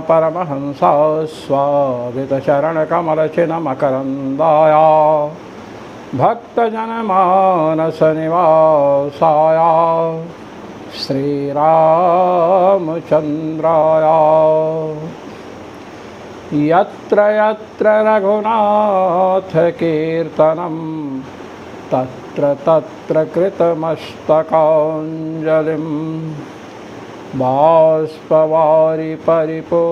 परमहंसा स्वाभितचरणकमलचिन्मकरन्दाय भक्तजनमानसनिवासाय श्रीरामचन्द्राय यत्र यत्र रघुनाथकीर्तनं तत्र तत्र कृतमस्तकाञ्जलिं बाष्पवारि परिपूर्णलोचनं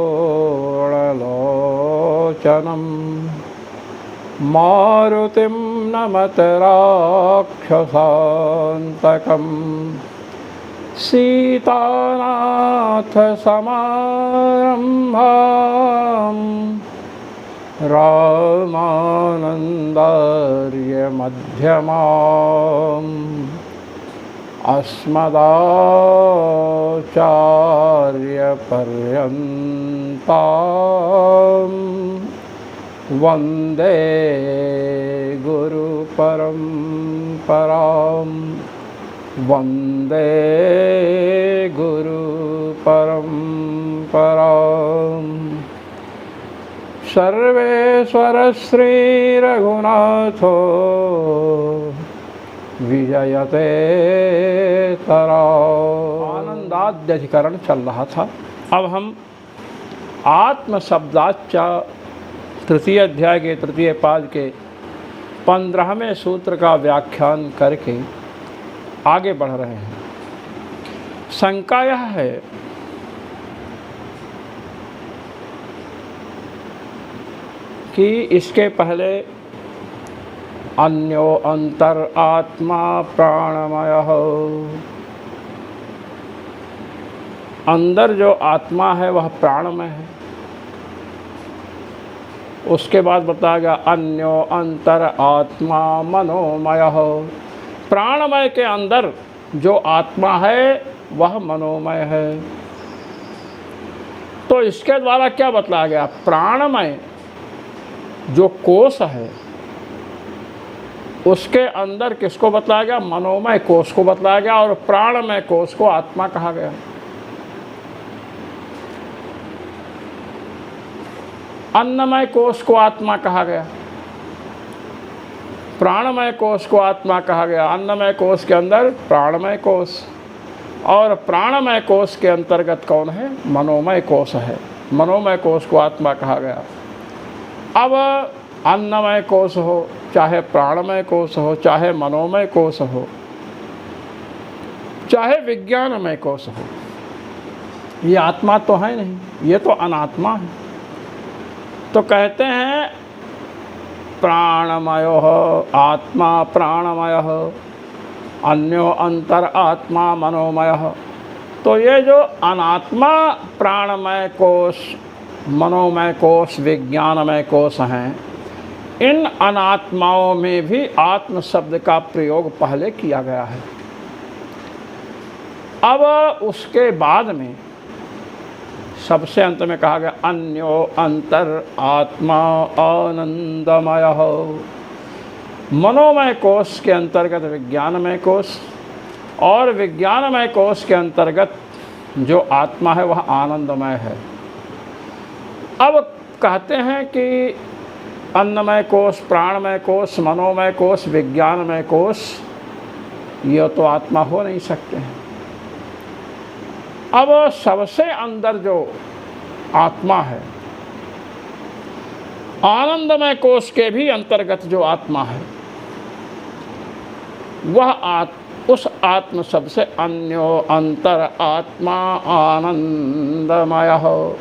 मारुतिं नमत राक्षसान्तकं सीतानाथसमारम्भां रामानन्दार्यमध्यमाम् अस्मदाचार्यपर्यन्तां वन्दे गुरुपरम्परां वन्दे गुरुपरम्पराम् सर्वेश्वर श्रीरघुनाथो विजयते तरा। आनंदाद्यधिकरण चल रहा था। अब हम आत्म शब्दाच्चा तृतीय अध्याय के तृतीय पाद के 15वें सूत्र का व्याख्यान करके आगे बढ़ रहे हैं। शंका यह है कि इसके पहले अन्यो अंतर आत्मा प्राणमय, अंदर जो आत्मा है वह प्राणमय है। उसके बाद बताया गया अन्यो अंतर आत्मा मनोमय, प्राणमय के अंदर जो आत्मा है वह मनोमय है। तो इसके द्वारा क्या बतलाया गया? प्राणमय जो कोश है उसके अंदर किसको बतलाया गया? मनोमय कोश को बतलाया गया, और प्राणमय कोश को आत्मा कहा गया। अन्नमय कोश को आत्मा कहा गया, प्राणमय कोश को आत्मा कहा गया। अन्नमय कोश के अंदर प्राणमय कोश, और प्राणमय कोश के अंतर्गत कौन है? मनोमय कोश है। मनोमय कोश को आत्मा कहा गया। अब अन्नमय कोश हो, चाहे प्राणमय कोश हो, चाहे मनोमय कोश हो, चाहे विज्ञानमय कोश हो, ये आत्मा तो है नहीं, ये तो अनात्मा है। तो कहते हैं प्राणमयो आत्मा प्राणमय, अन्यो अंतर आत्मा मनोमय। तो ये जो अनात्मा प्राणमय कोश, मनोमय कोश, विज्ञानमय कोश हैं, इन अनात्माओं में भी आत्म शब्द का प्रयोग पहले किया गया है। अब उसके बाद में सबसे अंत में कहा गया अन्यो अंतर आत्मा आनंदमय। मनोमय कोश के अंतर्गत विज्ञानमय कोश, और विज्ञानमय कोश के अंतर्गत जो आत्मा है वह आनंदमय है। अब कहते हैं कि अन्नमय कोश, प्राणमय कोश, मनोमय कोश, विज्ञानमय कोश, ये तो आत्मा हो नहीं सकते हैं। अब सबसे अंदर जो आत्मा है, आनंदमय कोश के भी अंतर्गत जो आत्मा है, वह उस आत्म शब्द से अन्यो अंतर आत्मा आनंदमय हो।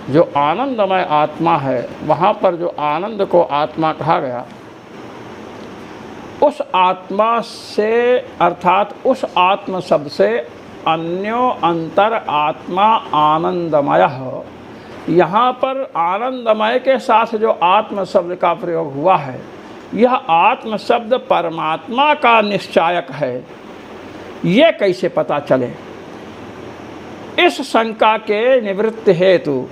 जो आनंदमय आत्मा है, वहाँ पर जो आनंद को आत्मा कहा गया, उस आत्मा से अर्थात उस आत्म शब्द से अन्यो अंतर आत्मा आनंदमय हो। यहाँ पर आनंदमय के साथ जो आत्म शब्द का प्रयोग हुआ है, यह आत्म शब्द परमात्मा का निश्चायक है। ये कैसे पता चले? इस शंका के निवृत्ति हेतु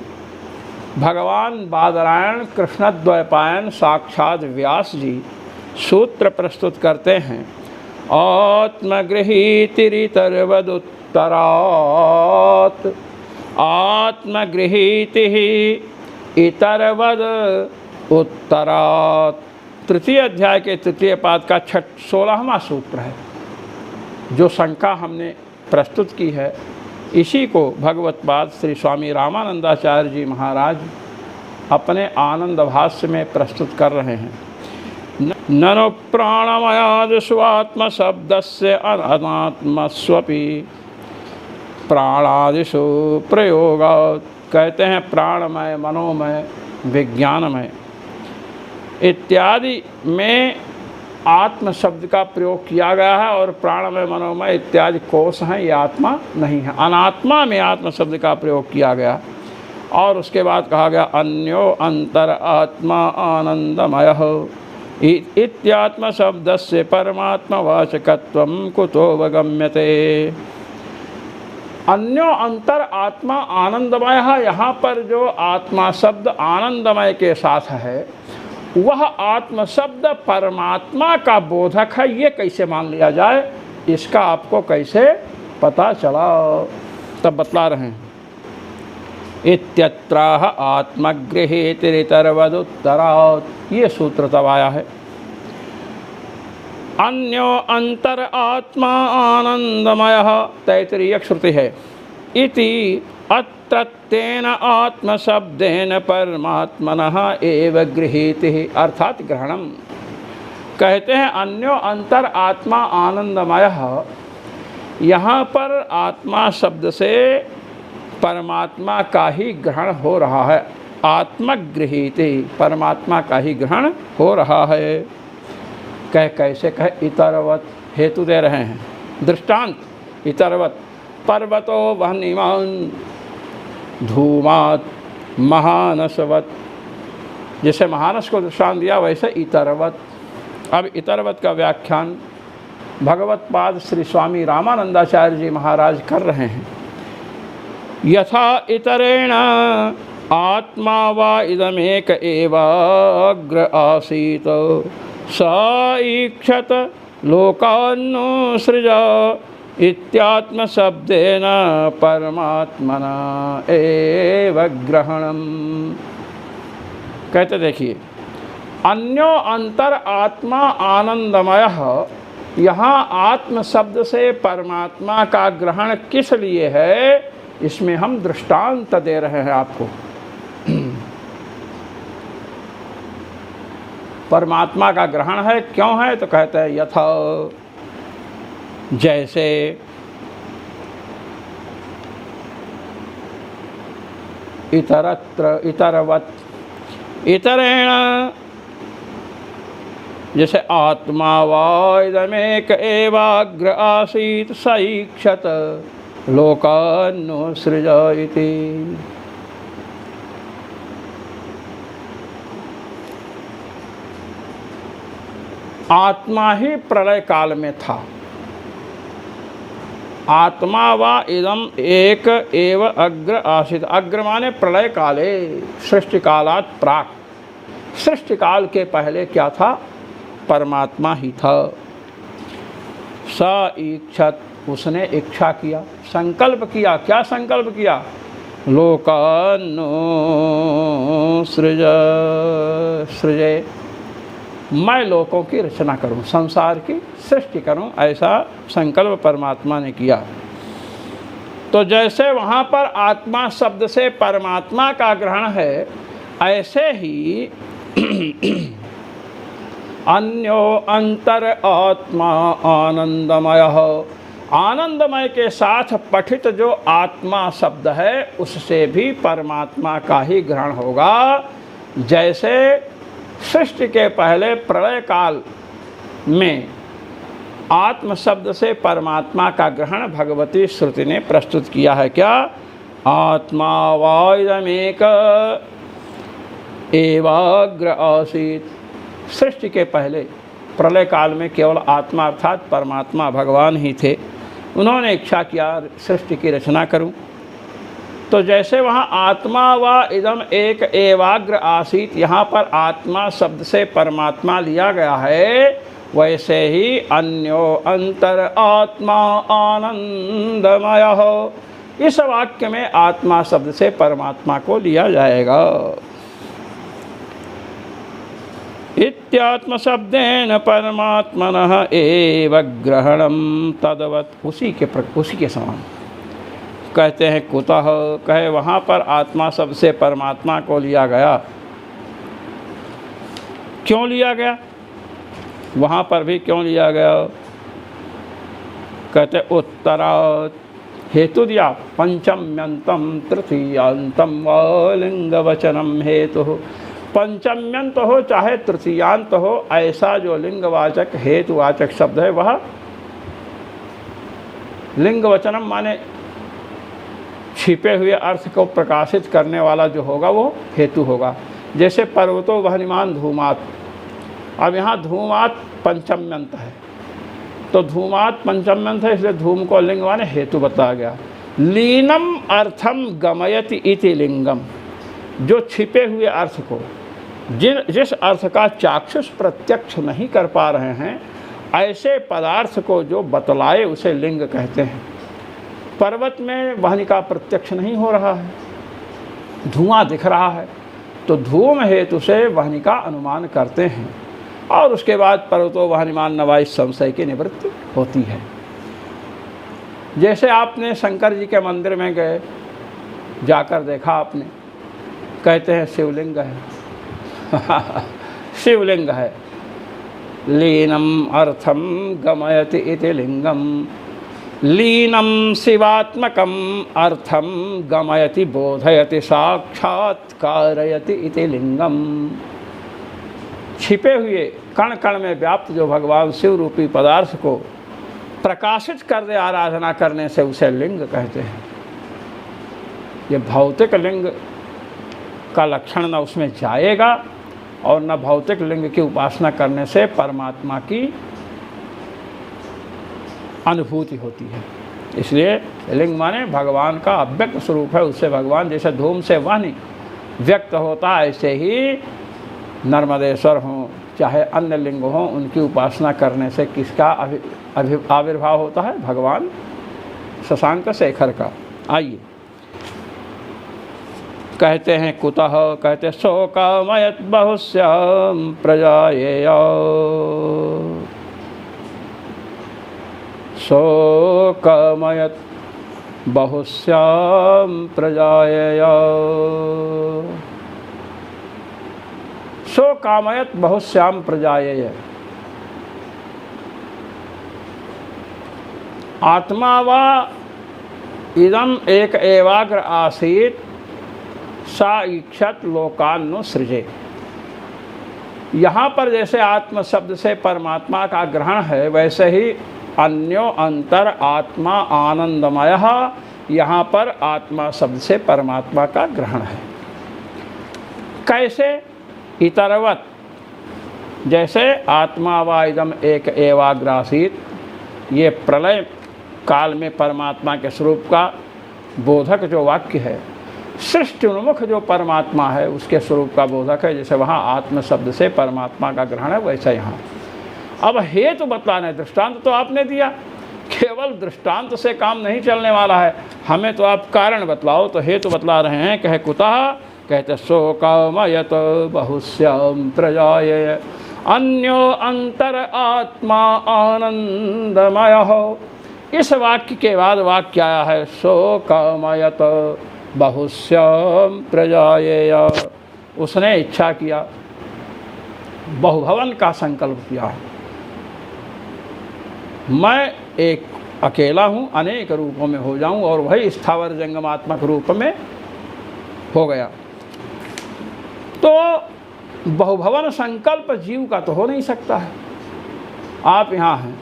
भगवान बादरायण कृष्णद्वैपायन साक्षात व्यास जी सूत्र प्रस्तुत करते हैं। आत्मगृहीतिरितर्वदुत्तरात् आत्मगृहीति इतरवद उत्तरात्। तृतीय अध्याय के तृतीय पाद का 16वां सूत्र है। जो शंका हमने प्रस्तुत की है इसी को भगवत्पाद श्री स्वामी रामानंदाचार्य जी महाराज अपने आनंद भाष्य में प्रस्तुत कर रहे हैं। ननु प्राणमयादिषु आत्मशब्दस्य अनात्मस्वपि प्राणादिषु प्रयोगात्। कहते हैं प्राणमय, मनोमय, विज्ञानमय इत्यादि में आत्म शब्द का प्रयोग किया गया है और प्राणमय, मनोमय इत्यादि कोश हैं, ये आत्मा नहीं है। अनात्मा में आत्म शब्द का प्रयोग किया गया और उसके बाद कहा गया अन्यो अंतर आत्मा आनंदमयः इत्यात्म शब्दस्य परमात्मवाचकत्वं कुतोऽवगम्यते। अन्यो अंतर आत्मा आनंदमय है, यहाँ पर जो आत्मा शब्द आनंदमय के साथ है वह आत्म शब्द परमात्मा का बोधक है। ये कैसे मान लिया जाए, इसका आपको कैसे पता चला, तब बतला रहे हैं। इत्यत्राह आत्मगृहीतिरितरवदुत्तरात्, ये सूत्र तब आया है। अन्यो अंतर आत्मा आनंदमयः, तैत्तिरीय श्रुति है। इति अत्रत्तेन आत्मशब्देन परमात्मनः एव गृहीतिः, अर्थात ग्रहणम। कहते हैं अन्यो अंतर आत्मा आनंदमयः, यहाँ पर आत्मा शब्द से परमात्मा का ही ग्रहण हो रहा है। आत्मगृहीति, परमात्मा का ही ग्रहण हो रहा है। कैसे कहे, इतरवत, हेतु दे रहे हैं दृष्टांत। इतरवत पर्वतो वह्निमान् धूमात् महानसवत, जैसे महानस को दृष्टांत दिया वैसे इतरवत। अब इतरवत का व्याख्यान भगवत्पाद श्री स्वामी रामानंदाचार्य जी महाराज कर रहे हैं। यथा इतरेण आत्मा वा इदमेक एवाग्र आसीत स ईक्षत लोकान्नु सृजा इत्यात्म शब्देन परमात्मना एव ग्रहणम। कहते देखिए, अन्यो अंतर आत्मा आनंदमय, यहाँ आत्म शब्द से परमात्मा का ग्रहण किस लिए है, इसमें हम दृष्टांत दे रहे हैं आपको। परमात्मा का ग्रहण है, क्यों है, तो कहते हैं यथा, जैसे इतरत्र इतरवत, इतरेण जैसे आत्मा वा इदमेक एवाग्र आसीत स ईक्षत लोकान्नु सृजयति। आत्मा ही प्रलय काल में था। आत्मा वा इदम एक एव अग्र आसीत, अग्र माने प्रलय काले, सृष्टि कालात् प्राक, सृष्टि काल के पहले क्या था, परमात्मा ही था। स ईक्षत, उसने इच्छा किया, संकल्प किया। क्या संकल्प किया, लोकान्नु सृजे, मैं लोकों की रचना करूं, संसार की सृष्टि करूं, ऐसा संकल्प परमात्मा ने किया। तो जैसे वहाँ पर आत्मा शब्द से परमात्मा का ग्रहण है, ऐसे ही अन्यो अंतर आत्मा आनंदमय, आनंदमय के साथ पठित जो आत्मा शब्द है उससे भी परमात्मा का ही ग्रहण होगा। जैसे सृष्टि के पहले प्रलय काल में आत्म शब्द से परमात्मा का ग्रहण भगवती श्रुति ने प्रस्तुत किया है। क्या, आत्मा वा इदमेक एवाग्र आसीत, सृष्टि के पहले प्रलय काल में केवल आत्मा अर्थात परमात्मा भगवान ही थे। उन्होंने इच्छा किया सृष्टि की रचना करूं। तो जैसे वहाँ आत्मा व इदम एक एवाग्र आसीत, यहाँ पर आत्मा शब्द से परमात्मा लिया गया है, वैसे ही अन्यो अंतर आत्मा आनंदमय हो, इस वाक्य में आत्मा शब्द से परमात्मा को लिया जाएगा। इत्यात्म शब्देन परमात्मनः एव ग्रहणम तदवत्, उसी के समान। कहते हैं कुतः, कहे वहाँ पर आत्मा शब्द से परमात्मा को लिया गया। क्यों लिया गया, वहाँ पर भी क्यों लिया गया? कहते उत्तरात्, हेतु दिया पंचम्यंतम तृतीयांतम व लिंगवचनम हेतु। पंचम्यंत हो चाहे तृतीयांत हो, ऐसा जो लिंगवाचक हेतुवाचक शब्द है वह लिंगवचनम माने छिपे हुए अर्थ को प्रकाशित करने वाला जो होगा वो हेतु होगा। जैसे पर्वतो वह्निमान धूमात, अब यहाँ धूमात पंचम्यंत है तो धूमात पंचम्यंत है, इसलिए धूम को लिंग माने हेतु बताया गया। लीनम अर्थम गमयति इति लिंगम, जो छिपे हुए अर्थ को, जिस अर्थ का चाक्षुष प्रत्यक्ष नहीं कर पा रहे हैं, ऐसे पदार्थ को जो बतलाए उसे लिंग कहते हैं। पर्वत में वह्नि का प्रत्यक्ष नहीं हो रहा है, धुआं दिख रहा है, तो धूम हेतु से वह्नि का अनुमान करते हैं और उसके बाद पर्वतो वह्निमान नवा इस संशय की निवृत्ति होती है। जैसे आपने शंकर जी के मंदिर में गए, जाकर देखा आपने, कहते हैं शिवलिंग है शिवलिंग है। लीनम अर्थम गमयति इति लिंगम, लीनम शिवात्मकम अर्थम गमयति बोधयति साक्षात्कारयति इति लिंगम। छिपे हुए कण कण में व्याप्त जो भगवान शिव रूपी पदार्थ को प्रकाशित कर दे आराधना करने से उसे लिंग कहते हैं। ये भौतिक लिंग का लक्षण न उसमें जाएगा और न भौतिक लिंग की उपासना करने से परमात्मा की अनुभूति होती है। इसलिए लिंग माने भगवान का अव्यक्त स्वरूप है, उससे भगवान जैसे धूम से वाणी व्यक्त होता है, ऐसे ही नर्मदेश्वर हों चाहे अन्य लिंग हों, उनकी उपासना करने से किसका आविर्भाव होता है? भगवान शशांक शेखर का। आइए कहते हैं कुतः, कहते शोकामयत बहुश्याम प्रजायेय, शोकामयत बहुश्याम प्रजायेय, शोकामयत बहुश्याम प्रजायेय। आत्मा वा इदम एक एवाग्र आसीत सा इक्षत लोकान्नु सृजे। यहाँ पर जैसे आत्म शब्द से परमात्मा का ग्रहण है, वैसे ही अन्यो अंतर आत्मा आनंदमय, यहाँ पर आत्मा शब्द से परमात्मा का ग्रहण है। कैसे? इतरवत, जैसे आत्मा वा इदम एक एवाग्रासीत, ये प्रलय काल में परमात्मा के स्वरूप का बोधक जो वाक्य है, सृष्टि उन्मुख जो परमात्मा है उसके स्वरूप का बोधक है। जैसे वहाँ आत्म शब्द से परमात्मा का ग्रहण है, वैसा यहाँ। अब हेतु बतलाने, दृष्टांत तो आपने दिया, केवल दृष्टांत से काम नहीं चलने वाला है, हमें तो आप कारण बतलाओ। तो हेतु बतला रहे हैं। कहे कुतः, कहते शोकामयत बहुश्याम प्रजायेय, अन्यो अंतर आत्मा आनंदमय हो। इस वाक्य के बाद वाक्य आया है शोकामयत बहुश्याम प्रजायेय। उसने इच्छा किया, बहुभवन का संकल्प किया, मैं एक अकेला हूँ, अनेक रूपों में हो जाऊँ, और वही स्थावर जंगमात्मक रूप में हो गया। तो बहुभवन संकल्प जीव का तो हो नहीं सकता है। आप यहाँ हैं,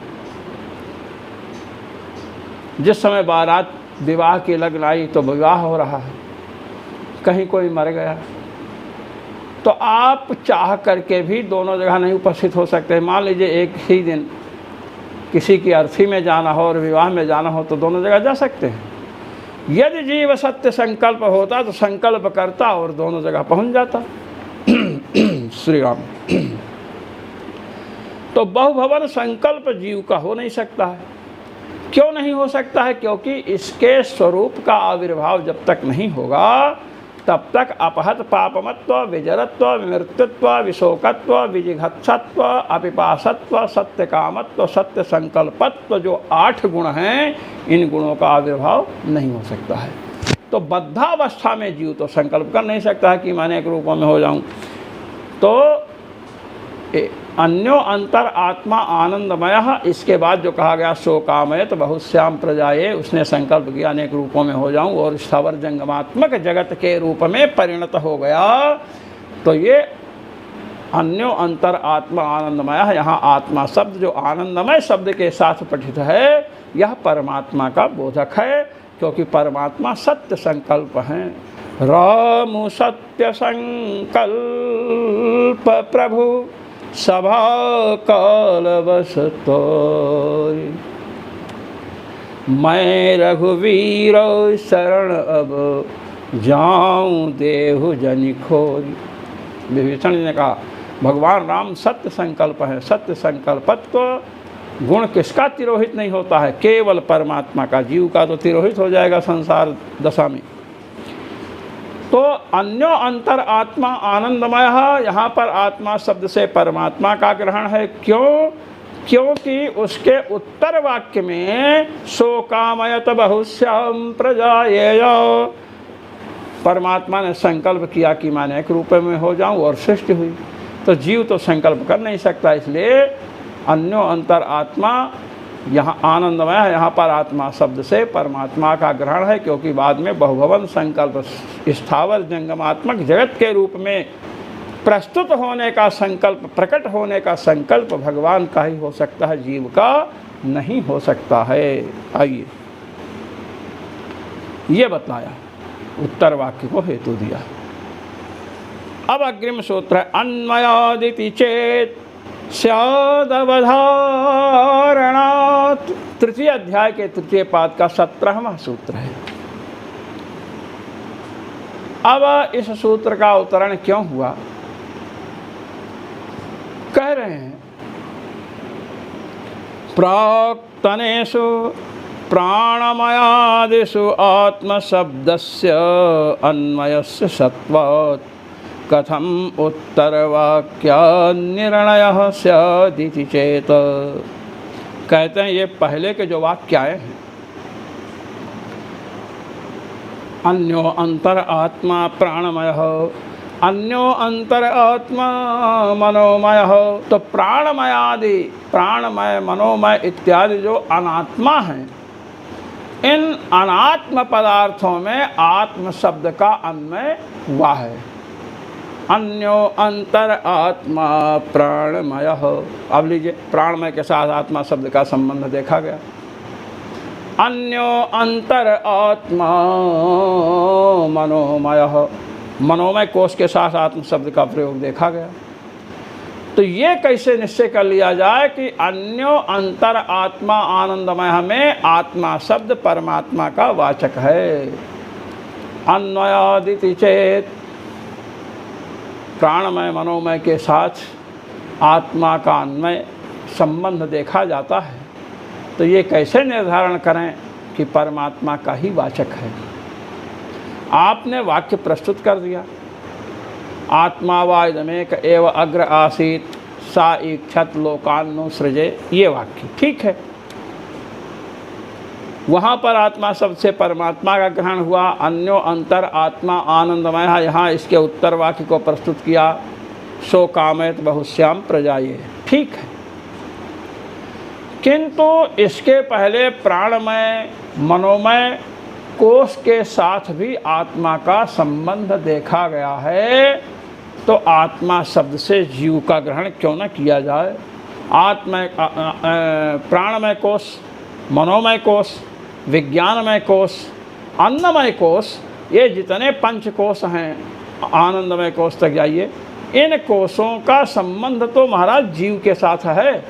जिस समय बारात विवाह की लगन आई तो विवाह हो रहा है, कहीं कोई मर गया, तो आप चाह करके भी दोनों जगह नहीं उपस्थित हो सकते। मान लीजिए एक ही दिन किसी की अर्थी में जाना हो और विवाह में जाना हो तो दोनों जगह जा सकते हैं। यदि जीव सत्य संकल्प होता तो संकल्प करता और दोनों जगह पहुंच जाता। श्री राम। तो बहुभवन संकल्प जीव का हो नहीं सकता है। क्यों नहीं हो सकता है? क्योंकि इसके स्वरूप का आविर्भाव जब तक नहीं होगा तब तक अपहत पापमत्व, विजरत्व, विमृत्युत्व, विशोकत्व, विजिघत्सत्व, अपिपासत्व, सत्य कामत्व, सत्य संकल्पत्व, जो 8 गुण हैं, इन गुणों का आविर्भाव नहीं हो सकता है। तो बद्धावस्था में जीव तो संकल्प कर नहीं सकता है कि मैं अनेक रूपों में हो जाऊं। तो अन्यो अंतर आत्मा आनंदमय, इसके बाद जो कहा गया सो कामयत बहुश्याम प्रजाए, उसने संकल्प किया अनेक रूपों में हो जाऊं और स्थावर जंगमात्मक जगत के रूप में परिणत हो गया। तो ये अन्यो अंतर आत्मा आनंदमय, यहाँ आत्मा शब्द जो आनंदमय शब्द के साथ पठित है, यह परमात्मा का बोधक है, क्योंकि परमात्मा सत्य संकल्प हैं। राम सत्य संकल्प प्रभु सभा काल बस तोरी, मैं रघुवीर शरण अब जाऊं देहु जनि खोरी। विभीषण ने कहा भगवान राम सत्य संकल्प है। सत्य संकल्पत्व गुण किसका तिरोहित नहीं होता है? केवल परमात्मा का। जीव का तो तिरोहित हो जाएगा संसार दशा में। तो अन्यो अंतर आत्मा आनंदमय, यहाँ पर आत्मा शब्द से परमात्मा का ग्रहण है। क्यों? क्योंकि उसके उत्तर वाक्य में सो कामयत बहुश्याम प्रजाएय, परमात्मा ने संकल्प किया कि मैं अनेक रूप में हो जाऊं और सृष्टि हुई। तो जीव तो संकल्प कर नहीं सकता, इसलिए अन्यो अंतर आत्मा यहाँ आनंदमय है। यहाँ पर आत्मा शब्द से परमात्मा का ग्रहण है, क्योंकि बाद में बहुभवन संकल्प स्थावर जंगमात्मक जगत के रूप में प्रस्तुत होने का संकल्प, प्रकट होने का संकल्प भगवान का ही हो सकता है, जीव का नहीं हो सकता है। आइए ये बतलाया, उत्तर वाक्य को हेतु दिया। अब अग्रिम सूत्र है अन्वयादिति चेत स्यादवधारणात्, तृतीय अध्याय के तृतीय पाद का 17वां सूत्र है। अब इस सूत्र का अवतरण क्यों हुआ? कह रहे हैं प्राक्तनेषु प्राणमयादिषु आत्मशब्दस्य अन्वयस्य सत्वात् कथम उत्तरवाक्यान्निर्णयः स्यादिति चेत। कहते हैं ये पहले के जो वाक्य आए हैं, अन्यो अंतर आत्मा प्राणमय, अन्यो अंतर आत्मा मनोमय, तो प्राणमयादि, प्राणमय मनोमय इत्यादि जो अनात्मा हैं, इन अनात्म पदार्थों में आत्म शब्द का अन्वय हुआ है। अन्यो अंतर आत्मा प्राणमय। अब लीजिए, प्राणमय के साथ आत्मा शब्द का संबंध देखा गया। अन्यो अंतर आत्मा मनोमय, मनोमय कोश के साथ आत्म शब्द का प्रयोग देखा गया। तो ये कैसे निश्चय कर लिया जाए कि अन्यो अंतर आत्मा आनंदमय में आत्मा शब्द परमात्मा का वाचक है? अन्वयादिति चेत, प्राणमय मनोमय के साथ आत्मा का अन्वय संबंध देखा जाता है, तो ये कैसे निर्धारण करें कि परमात्मा का ही वाचक है? आपने वाक्य प्रस्तुत कर दिया, आत्मा वा इदमेक एव अग्र आसीत सा इक्षत लोकान्नु सृजे, ये वाक्य ठीक है। वहाँ पर आत्मा शब्द से परमात्मा का ग्रहण हुआ। अन्यो अंतर आत्मा आनंदमय, यहाँ इसके उत्तर वाक्य को प्रस्तुत किया, सो कामयत बहुश्याम प्रजाए, ठीक है। किंतु इसके पहले प्राणमय मनोमय कोश के साथ भी आत्मा का संबंध देखा गया है, तो आत्मा शब्द से जीव का ग्रहण क्यों न किया जाए? आत्मा प्राणमय कोश, मनोमय कोश, विज्ञानमय कोश, अन्नमय कोश, ये जितने पंच कोश हैं, आनंदमय कोश तक जाइए, इन कोशों का संबंध तो महाराज जीव के साथ है,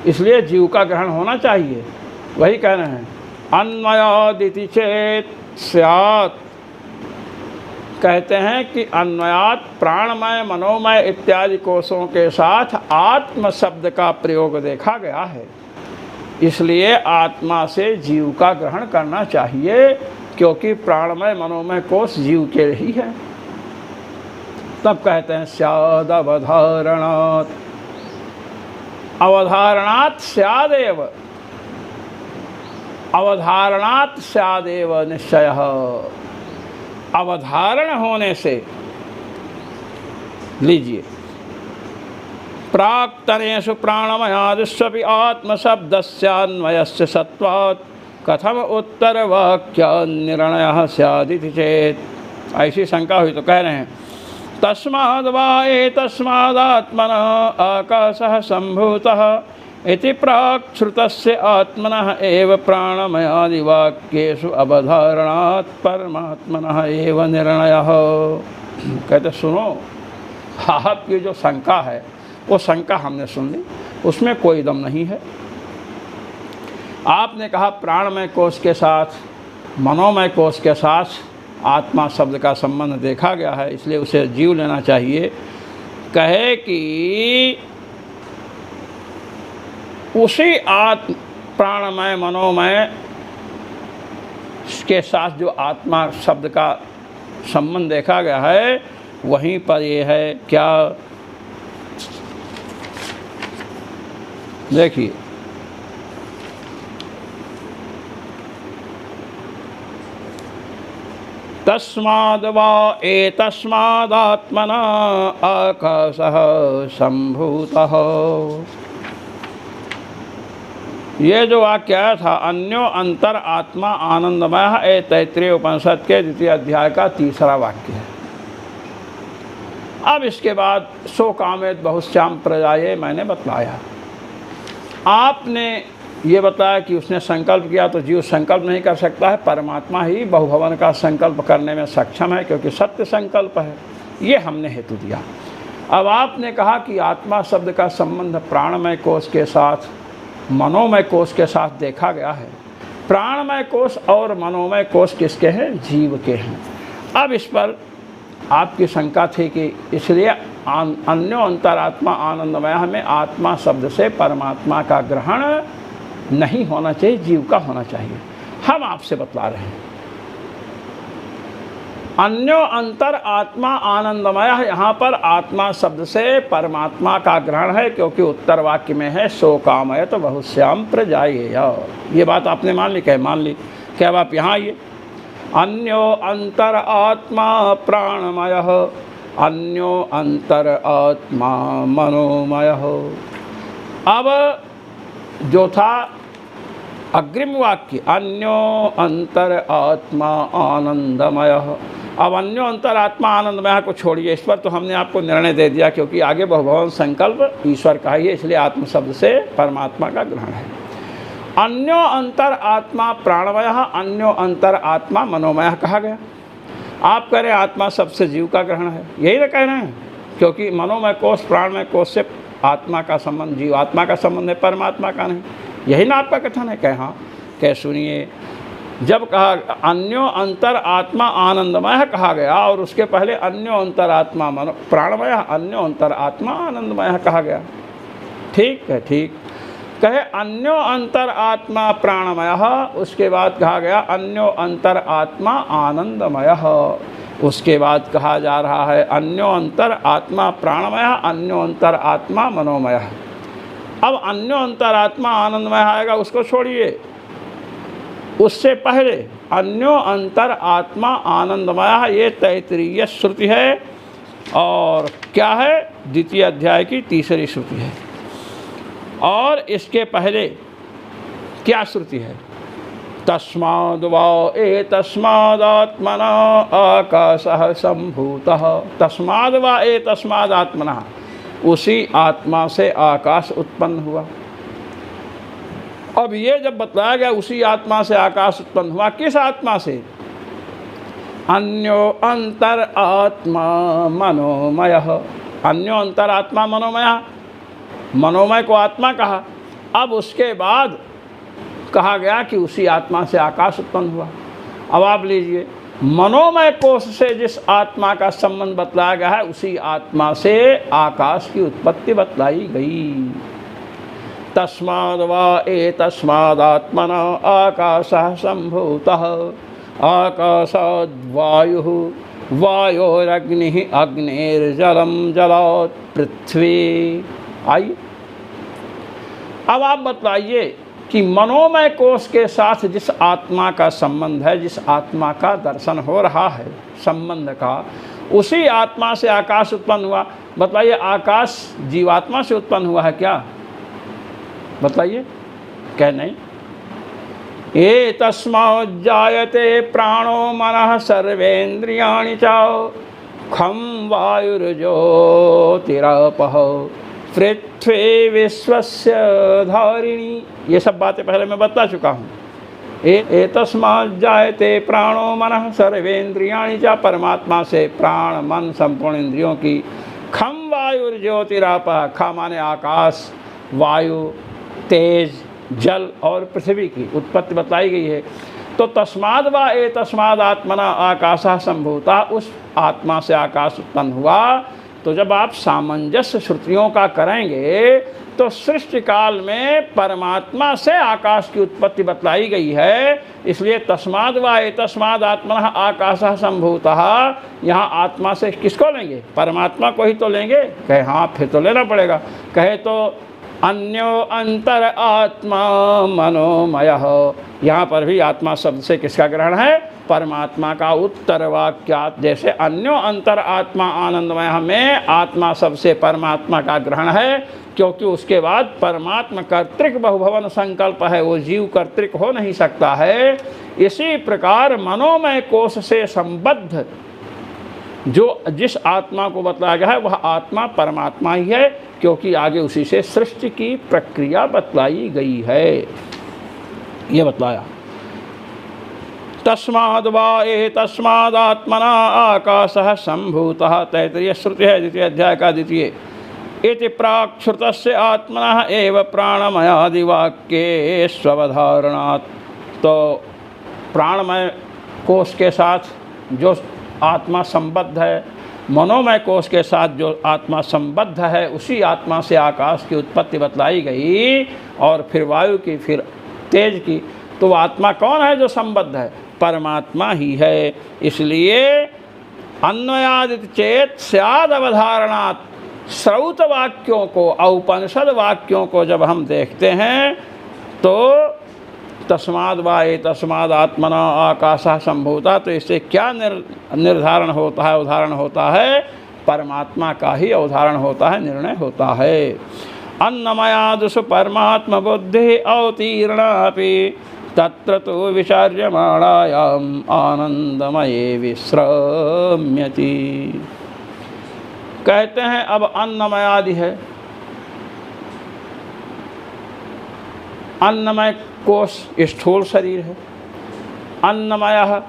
इसलिए जीव का ग्रहण होना चाहिए। वही कह रहे हैं अन्वयादिति चेत स्यात्, कहते हैं कि अन्वयात प्राणमय मनोमय इत्यादि कोशों के साथ आत्म शब्द का प्रयोग देखा गया है। इसलिए आत्मा से जीव का ग्रहण करना चाहिए, क्योंकि प्राणमय मनोमय कोश जीव के ही है। तब कहते हैं स्याद अवधारणात्, अवधारणात् स्यादेव, अवधारणात् स्यादेव निश्चयः। अवधारण होने से, लीजिए, प्राक्तनेषु प्राणमयादिष्वपि आत्मशब्दस्यान्वयस्य सत्वात् कथम उत्तरवाक्य निर्णयः स्यादिति चेत्। ऐसी शंका हुई तो कह रहे हैं तस्माद् वा एतस्मादात्मनः आकाशः सम्भूतः इति प्राक् श्रुतस्य आत्मनः एव प्राणमयादिवाक्येषु अवधारणात् परमात्मनः एव निर्णयः। कहते सुनो, आपकी जो शंका है वो शंका हमने सुन ली, उसमें कोई दम नहीं है। आपने कहा प्राणमय कोश के साथ मनोमय कोश के साथ आत्मा शब्द का संबंध देखा गया है, इसलिए उसे जीव लेना चाहिए। कहे कि उसी आत्म प्राणमय मनोमय के साथ जो आत्मा शब्द का संबंध देखा गया है, वहीं पर ये है क्या, देखिए, तस्माद् वा एतस्मादात्मना आकाशः सम्भूतः। ये जो वाक्य आया था अन्यो अंतर आत्मा आनंदमय, ए तैत्रीय उपनिषद के द्वितीय अध्याय का तीसरा वाक्य है। अब इसके बाद सो कामेत बहुश्याम प्रजाये मैंने बतलाया। आपने ये बताया कि उसने संकल्प किया तो जीव संकल्प नहीं कर सकता है, परमात्मा ही बहुभवन का संकल्प करने में सक्षम है, क्योंकि सत्य संकल्प है। ये हमने हेतु दिया। अब आपने कहा कि आत्मा शब्द का संबंध प्राणमय कोश के साथ मनोमय कोश के साथ देखा गया है। प्राणमय कोश और मनोमय कोश किसके हैं? जीव के हैं। अब इस पर आपकी शंका थी कि इसलिए अन्यो अंतरात्मा आनंदमय में आत्मा शब्द से परमात्मा का ग्रहण नहीं होना चाहिए, जीव का होना चाहिए। हम आपसे बतला रहे हैं अन्यो अंतर आत्मा आनंदमय, यहाँ पर आत्मा शब्द से परमात्मा का ग्रहण है, क्योंकि उत्तर वाक्य में है सो कामय तो बहुश्याम प्रजाये। ये बात आपने मान ली, क्या मान ली? क्या आप यहाँ आइए, अन्यो अंतर आत्मा प्राणमय, अन्यो अंतर आत्मा मनोमय। अब जो था अग्रिम वाक्य अन्यो अंतर आत्मा आनंदमय, अब अन्यो अंतर आत्मा आनंदमय को छोड़िए, इस पर तो हमने आपको निर्णय दे दिया, क्योंकि आगे बहुभवन संकल्प ईश्वर का ही है, इसलिए आत्म शब्द से परमात्मा का ग्रहण है। अन्यो अंतर आत्मा प्राणमय, अन्यो अंतर आत्मा मनोमय कहा गया। आप कह रहे हैं आत्मा शब्द से जीव का ग्रहण है, यही ना कह रहे हैं, क्योंकि मनोमय कोश प्राणमय कोश से आत्मा का संबंध, जीव आत्मा का संबंध है, परमात्मा का नहीं। यही ना आपका कथन है? कह हाँ, कह सुनिए, जब कहा अन्यो अंतर आत्मा आनंदमय कहा गया और उसके पहले अन्यो अंतर आत्मा मनो प्राणमय, अन्यो अंतर आत्मा आनंदमय कहा गया, ठीक है, ठीक। कहे अन्यो अंतर आत्मा प्राणमय, उसके बाद कहा गया अन्यो अंतर आत्मा आनंदमय, उसके बाद कहा जा रहा है अन्यो अंतर आत्मा प्राणमय, अन्यो अंतर आत्मा मनोमय। अब अन्यो अंतर आत्मा आनंदमय आएगा, उसको छोड़िए, उससे पहले अन्यो अंतर आत्मा आनंदमय, ये तैत्तिरीय श्रुति है और क्या है? द्वितीय अध्याय की तीसरी श्रुति है। और इसके पहले क्या श्रुति है? तस्माद् वा एतस्मादात्मना आकाशः सम्भूतः, तस्माद् वा एतस्मादात्मना, उसी आत्मा से आकाश उत्पन्न हुआ। अब ये जब बताया गया उसी आत्मा से आकाश उत्पन्न हुआ, किस आत्मा से? अन्यो अंतर आत्मा मनोमय, अन्यो अंतर आत्मा मनोमय, मनोमय को आत्मा कहा। अब उसके बाद कहा गया कि उसी आत्मा से आकाश उत्पन्न हुआ। अब आप लीजिए, मनोमय कोश से जिस आत्मा का संबंध बतलाया गया है, उसी आत्मा से आकाश की उत्पत्ति बतलाई गई। तस्माद् वा एतस्मादात्मना आकाशः सम्भूतः आकाशाद् वायुः वायोरग्निः अग्निर्जलं जलात् पृथ्वी। आइए अब आप बतलाइए कि मनोमय कोश के साथ जिस आत्मा का संबंध है, जिस आत्मा का दर्शन हो रहा है संबंध का, उसी आत्मा से आकाश उत्पन्न हुआ। बतलाइए आकाश जीवात्मा से उत्पन्न हुआ है क्या? बतलाइए, क्या नहीं? एतस्माज्जायते प्राणो मनः सर्वेन्द्रियाणि च खं वायुर्ज्योतिरपः पृथ्वी विश्वस्य धारिणी। ये सब बातें पहले मैं बता चुका हूँ। एतस्माज्जायते प्राणो मनः सर्वेन्द्रियाणि च, परमात्मा से प्राण मन संपूर्ण इंद्रियों की, खं वायुर्ज्योतिरपः, ख माने आकाश, वायु, तेज, जल और पृथ्वी की उत्पत्ति बताई गई है। तो तस्माद् वा एतस्माद् आत्मना आकाशः सम्भूतः, उस आत्मा से आकाश उत्पन्न हुआ। तो जब आप सामंजस्य श्रुतियों का करेंगे तो सृष्टि काल में परमात्मा से आकाश की उत्पत्ति बतलाई गई है। इसलिए तस्माद् वा एतस्माद् आत्मनः आकाशः सम्भूतः, यहाँ आत्मा से किसको लेंगे? परमात्मा को ही तो लेंगे। कहे हाँ फिर तो लेना पड़ेगा। कहे तो अन्यो अंतर आत्मा मनोमयः, यहाँ पर भी आत्मा शब्द से किसका ग्रहण है? परमात्मा का। उत्तर वाक्यात जैसे अन्यो अंतर आत्मा आनंदमय में आत्मा शब्द से परमात्मा का ग्रहण है, क्योंकि उसके बाद परमात्मा कर्तृक बहुभवन संकल्प है, वो जीव कर्तृक हो नहीं सकता है। इसी प्रकार मनोमय कोश से संबद्ध जो जिस आत्मा को बतलाया गया है वह आत्मा परमात्मा ही है, क्योंकि आगे उसी से सृष्टि की प्रक्रिया बतलाई गई है। ये बतलाया। तस्माद् वा एतस्मादात्मना आकाशः सम्भूतः, तैत्तिरीय श्रुति है, द्वितीय अध्याय का द्वितीय। इति प्राक् श्रुतस्य आत्मनः एव प्राणमयादिवाक्ये स्ववधारणात्। तो प्राणमय कोश के साथ जो आत्मा संबद्ध है, मनोमय कोश के साथ जो आत्मा संबद्ध है, उसी आत्मा से आकाश की उत्पत्ति बतलाई गई, और फिर वायु की, फिर तेज की। तो आत्मा कौन है जो संबद्ध है? परमात्मा ही है। इसलिए अन्वयादित चेत स्याद अवधारणात्, श्रौत वाक्यों को, औपनिषद वाक्यों को जब हम देखते हैं तो तस्माद् वा एतस्माद् आत्मना आकाशः सम्भूतः, तो इससे क्या निर्धारण होता है, उदाहरण होता है? परमात्मा का ही अवधारण होता है, निर्णय होता है। अन्नमयादुषु परमात्म बुद्धि अवतीर्णापि तत्र तो विचार्यमाणायाम् आनंदमये विश्रम्यति। कहते हैं अब अन्नमयादि है, अन्नमय कोश स्थूल शरीर है, अन्नमय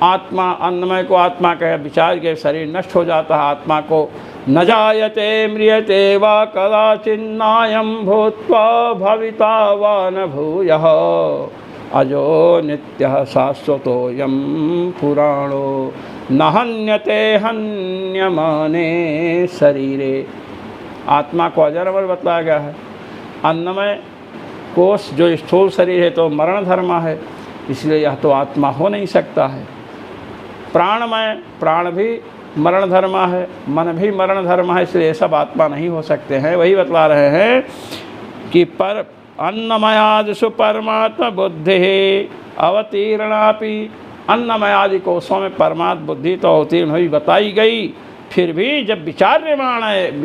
आत्मा, अन्नमय को आत्मा कहे, विचार के शरीर नष्ट हो जाता है, आत्मा को न जायते म्रियते वा कदाचिन्नायं भूत्वा भविता वा न भूयः अजो नित्यः शाश्वतोऽयं पुराणो न हन्यते हन्यमाने शरीरे। आत्मा को अजर अमर बताया गया है। अन्नमय कोश जो स्थूल शरीर है तो मरण धर्म है, इसलिए यह तो आत्मा हो नहीं सकता है। प्राणमय, प्राण भी मरण धर्म है, मन भी मरण धर्म है, इसलिए सब आत्मा नहीं हो सकते हैं। वही बतला रहे हैं कि पर अन्नमयादिषु परमात्मा बुद्धि अवतीर्णापि, अन्नमयादि कोशों में परमात्मा बुद्धि तो अवतीर्ण हुई बताई गई। फिर भी जब विचार्यमाणायाम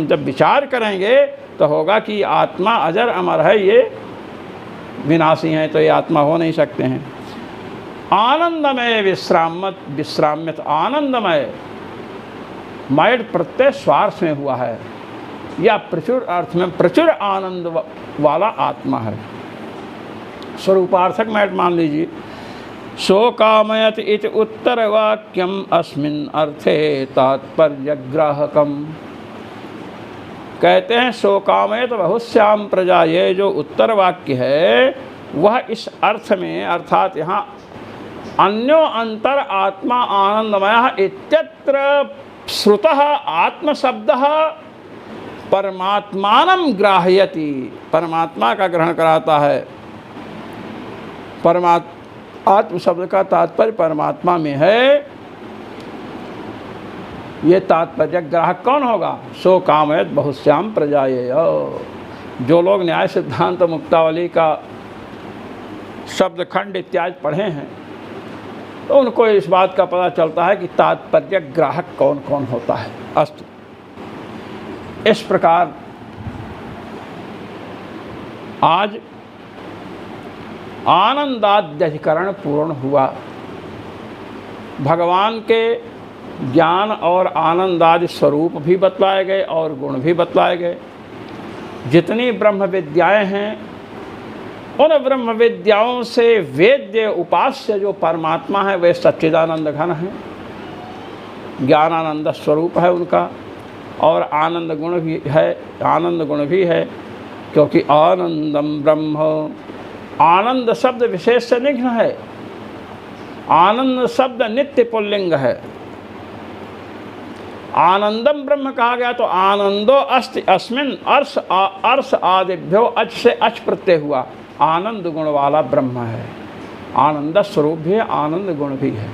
जब विचार करेंगे तो होगा कि आत्मा अजर अमर है, ये विनाशी हैं, तो ये आत्मा हो नहीं सकते हैं। आनंदमय विश्राम्यत, आनंदमय मय प्रत्यय स्वार्थ में हुआ है, या प्रचुर अर्थ में प्रचुर आनंद वाला आत्मा है। स्वरूपार्थक मैट मान लीजिए। शोकामयत इति उत्तर वाक्यम अस्मिन् अर्थे तात्पर्यग्राहकम। कहते हैं शोकामयत बहुश्याम प्रजा, ये जो उत्तर वाक्य है वह इस अर्थ में, अर्थात यहाँ अन्यो अंतर आत्मा आनंदमय इत्यत्र श्रुतः आत्मशब्दः परमात्मानं ग्राह्यति, परमात्मा का ग्रहण कराता है। आत्म शब्द का तात्पर्य परमात्मा में है। ये तात्पर्य ग्राहक कौन होगा? सो कामयत बहुश्याम प्रजायेय। जो लोग न्याय सिद्धांत मुक्तावली का शब्द खंड इत्यादि पढ़े हैं तो उनको इस बात का पता चलता है कि तात्पर्य ग्राहक कौन कौन होता है। अस्तु, इस प्रकार आज आनंदाद्यधिकरण पूर्ण हुआ। भगवान के ज्ञान और आनंदादि स्वरूप भी बतलाए गए और गुण भी बतलाए गए। जितनी ब्रह्म विद्याएं हैं उन ब्रह्म विद्याओं से वेद्य उपास्य जो परमात्मा है वे सच्चिदानंद घन है, ज्ञानानंद स्वरूप है उनका, और आनंद गुण भी है। आनंद गुण भी है क्योंकि आनंदम ब्रह्म, आनंद शब्द विशेष से निघ्न है। आनंद शब्द नित्य पुल्लिंग है। आनंदम ब्रह्म कहा गया तो आनंदो अस्ति अस्मिन अर्श आदिभ्यो अच से अच प्रत्यय हुआ। आनंद गुण वाला ब्रह्म है, आनंद स्वरूप भी है, आनंद गुण भी है।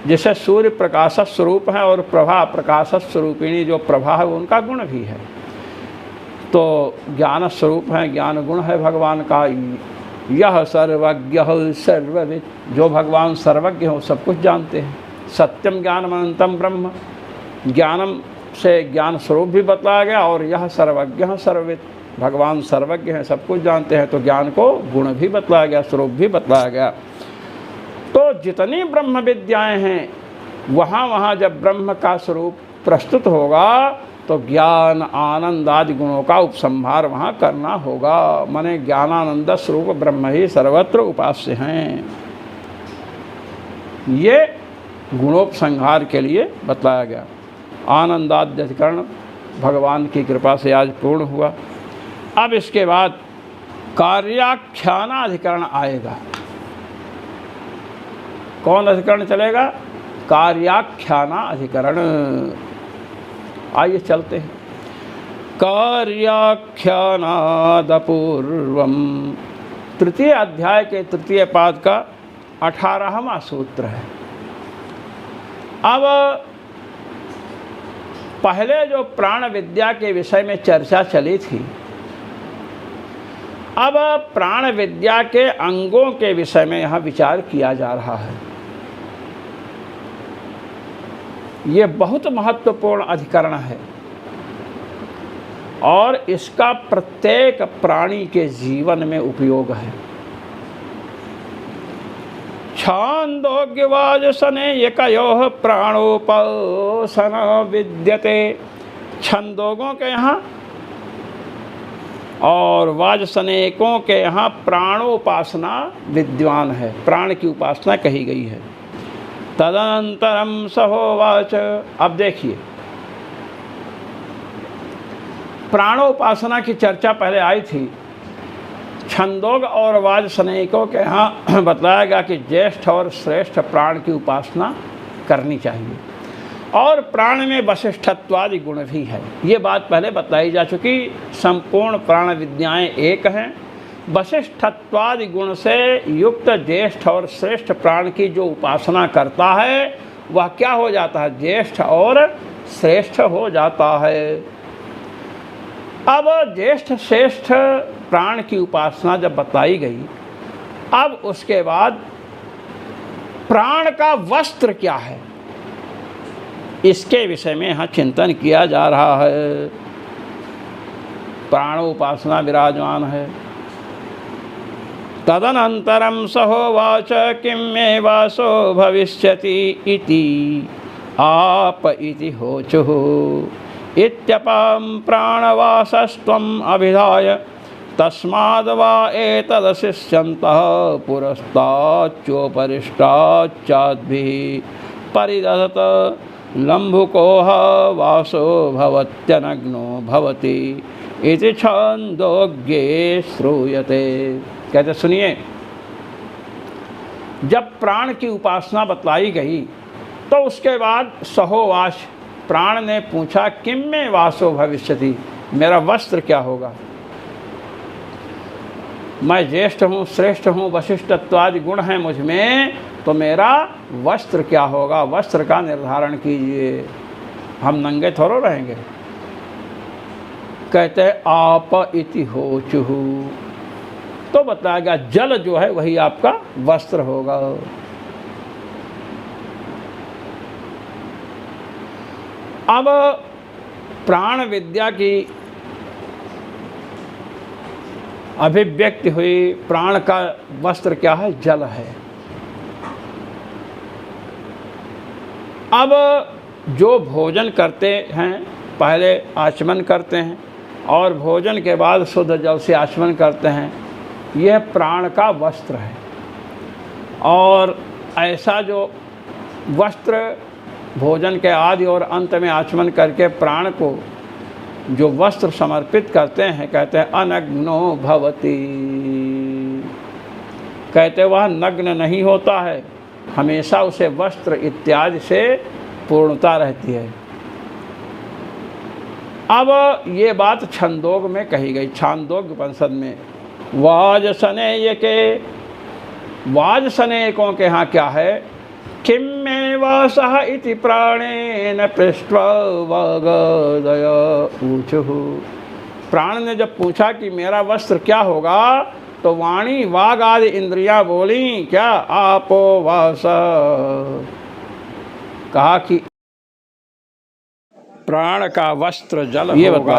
जैसे सूर्य प्रकाश स्वरूप है और प्रभा प्रकाश स्वरूपिणी जो प्रभा है उनका गुण भी है। तो ज्ञान स्वरूप है, ज्ञान गुण है भगवान का। यह सर्वज्ञ सर्वविद, जो भगवान सर्वज्ञ हो सब कुछ जानते हैं। सत्यम ज्ञानम अनंतम ब्रह्म, ज्ञानम से ज्ञान स्वरूप भी बतलाया गया और यह सर्वज्ञ सर्वविद, भगवान सर्वज्ञ हैं, सब कुछ जानते हैं। तो ज्ञान को गुण भी बतलाया गया, स्वरूप भी बतलाया गया। तो जितनी ब्रह्म विद्याएं हैं वहाँ वहाँ जब ब्रह्म का स्वरूप प्रस्तुत होगा तो ज्ञान आनंद आदि गुणों का उपसंहार वहाँ करना होगा। माने ज्ञानानंद स्वरूप ब्रह्म ही सर्वत्र उपास्य हैं। ये गुणोपसंहार के लिए बतलाया गया। आनंदाद्यधिकरण भगवान की कृपा से आज पूर्ण हुआ। अब इसके बाद कार्याख्यानाधिकरण आएगा। कौन अधिकरण चलेगा? कार्याख्यानाधिकरण। आइए चलते हैं। कार्याख्यानादपूर्वम, तृतीय अध्याय के तृतीय पाद का 18वां सूत्र है। अब पहले जो प्राण विद्या के विषय में चर्चा चली थी, अब प्राण विद्या के अंगों के विषय में यहाँ विचार किया जा रहा है। ये बहुत महत्वपूर्ण अधिकरण है और इसका प्रत्येक प्राणी के जीवन में उपयोग है। छांदोग्यवाजसनेयकयोः प्राणोपासन विद्यते। छंदोगों के यहाँ और वाजसनेकों के यहाँ प्राणोपासना विद्वान है, प्राण की उपासना कही गई है। तदनंतरम सहोवाच, अब देखिए प्राणोपासना की चर्चा पहले आई थी। छंदोग और वाजसनेकों के यहाँ बताया गया कि ज्येष्ठ और श्रेष्ठ प्राण की उपासना करनी चाहिए और प्राण में वशिष्ठत्वादि गुण भी है। ये बात पहले बताई जा चुकी। संपूर्ण प्राण विद्याएं एक हैं। वशिष्ठत्वादि गुण से युक्त ज्येष्ठ और श्रेष्ठ प्राण की जो उपासना करता है वह क्या हो जाता है? ज्येष्ठ और श्रेष्ठ हो जाता है। अब ज्येष्ठ श्रेष्ठ प्राण की उपासना जब बताई गई, अब उसके बाद प्राण का वस्त्र क्या है इसके विषय में यहाँ चिंतन किया जा रहा है। प्राणोपासना विराजमान है। तदनंतरम सहोवाच किं मे वासो भविष्यति इति आप इति होचुः इत्यपां प्राणवासस्त्वम् अभिधाय तस्माद् वा एतदशिष्यन्तः पुरस्ताच्चोपरिष्टाच्चाद्भिः परिदधत लम्भुकोह वासो भवत्यनग्नो भवति इति छन्दोग्ये श्रूयते। कहते सुनिए, जब प्राण की उपासना बतलाई गई तो उसके बाद सहोवाच प्राण ने पूछा किम में वासो भविष्यति, मेरा वस्त्र क्या होगा। मैं ज्येष्ठ हूँ, श्रेष्ठ हूँ, वशिष्ठत्वादि गुण हैं मुझ में, तो मेरा वस्त्र क्या होगा, वस्त्र का निर्धारण कीजिए, हम नंगे थोड़ो रहेंगे। कहते हैं आप इति होचुहु, तो बताया गया जल जो है वही आपका वस्त्र होगा। अब प्राण विद्या की अभिव्यक्ति हुई, प्राण का वस्त्र क्या है, जल है। अब जो भोजन करते हैं पहले आचमन करते हैं और भोजन के बाद शुद्ध जल से आचमन करते हैं, यह प्राण का वस्त्र है। और ऐसा जो वस्त्र भोजन के आदि और अंत में आचमन करके प्राण को जो वस्त्र समर्पित करते हैं, कहते हैं अनग्नो भवति, कहते वह नग्न नहीं होता है, हमेशा उसे वस्त्र इत्यादि से पूर्णता रहती है। अब ये बात छंदोग में कही गई, छांदोग्य उपनिषद में। वाजसनेय के, वाजसनेयकों के यहाँ क्या है, किम में वासः इति प्राणेन पृष्ट्वा वागदय ऊचुः। प्राण ने जब पूछा कि मेरा वस्त्र क्या होगा, तो वाणी वाग आदि इंद्रियां बोली क्या, आपो वास, कहा कि प्राण का वस्त्र जल ये होगा।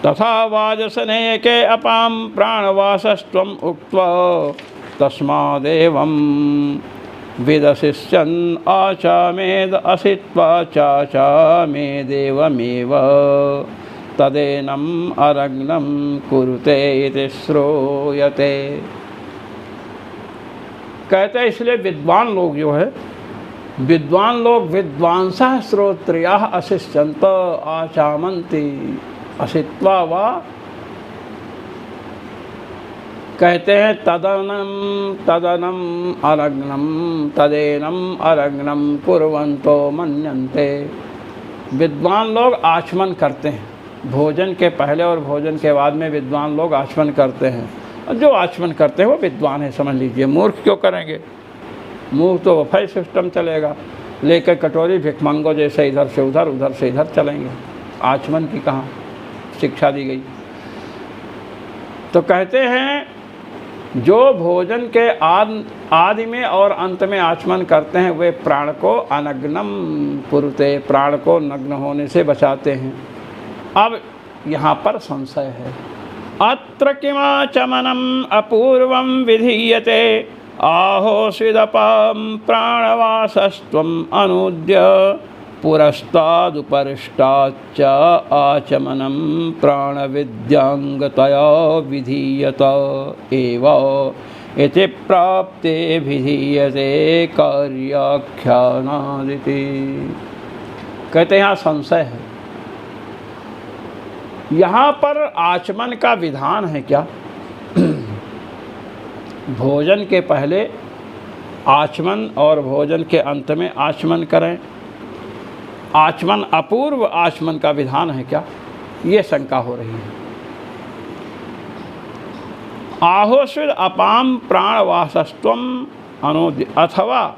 तथा वाजसनेय के अपाम प्राणवासस्त्वम् उक्त्वा तस्मादेवं विदशिष्यन् आचामेद असित्वा चाचामेदेवमेव तदेनम् अरग्नं कुरुते इति श्रूयते। कहते इसलिए विद्वान लोग जो है, विद्वान लोग विद्वांसः श्रोत्रियाः अशिष्यन्त आचामन्ति असित्वा वा, कहते हैं तदनम अरग्नम तदेनम अरग्नम कुर्वन्तो मन्यन्ते। विद्वान लोग आचमन करते हैं, भोजन के पहले और भोजन के बाद में विद्वान लोग आचमन करते हैं। जो आचमन करते हैं वो विद्वान है, समझ लीजिए। मूर्ख क्यों करेंगे, मूर्ख तो वफाई सिस्टम चलेगा, लेकर कटोरी भिखमंगो जैसे इधर से उधर उधर से इधर चलेंगे। आचमन की कहाँ शिक्षा दी गई। तो कहते हैं जो भोजन के आदि में और अंत में आचमन करते हैं वे प्राण को अनग्नम कुरुते, प्राण को नग्न होने से बचाते हैं। अब यहाँ पर संशय है, अत्र किमाचमनम अपूर्वम विधीयते आहो स्विदपाम प्राणवासस्त्वम अनुद्य पुरस्तादुपरिष्टाच्च आचमनं प्राणविद्यांगतया विधीयत एव इति प्राप्ते विधीयते कार्याख्यानादिति। कहते हैं यहाँ संशय है, यहाँ पर आचमन का विधान है क्या? भोजन के पहले आचमन और भोजन के अंत में आचमन करें, आचमन अपूर्व आचमन का विधान है क्या? ये शंका हो रही है। आहोस्विद अपाम प्राणवासस्त्वम अनुद्य, अथवा